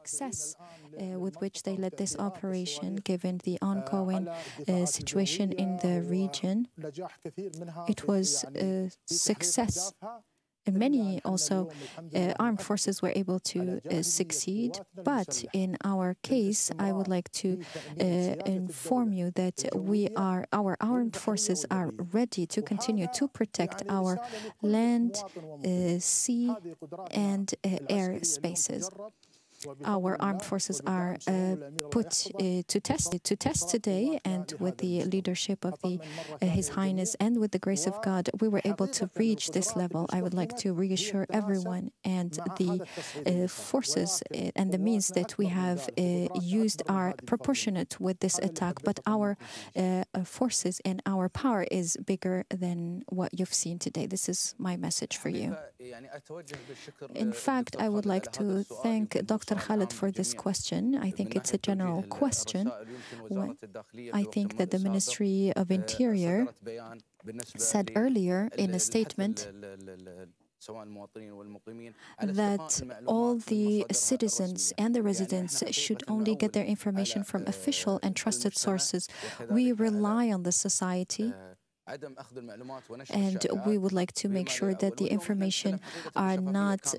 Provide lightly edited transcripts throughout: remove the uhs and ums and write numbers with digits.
success with which they led this operation, given the ongoing situation in the region. It was a success. Many also armed forces were able to succeed, but in our case, I would like to inform you that our armed forces are ready to continue to protect our land, sea, and air spaces. Our armed forces are put to test today, and with the leadership of His Highness and with the grace of God, we were able to reach this level. I would like to reassure everyone, and the forces and the means that we have used are proportionate with this attack, but our forces and our power is bigger than what you've seen today. This is my message for you. In fact, I would like to thank Dr. Khaled for this question. I think it's a general question. I think that the Ministry of Interior said earlier in a statement that all the citizens and the residents should only get their information from official and trusted sources. We rely on the society, and we would like to make sure that the information are not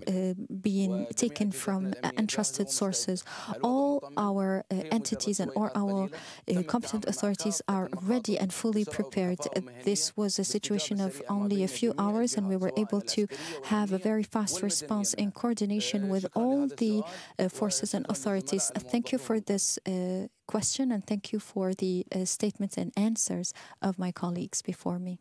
being taken from untrusted sources. All our entities and all our competent authorities are ready and fully prepared. This was a situation of only a few hours, and we were able to have a very fast response in coordination with all the forces and authorities. Thank you for this question, and thank you for the statements and answers of my colleagues before me.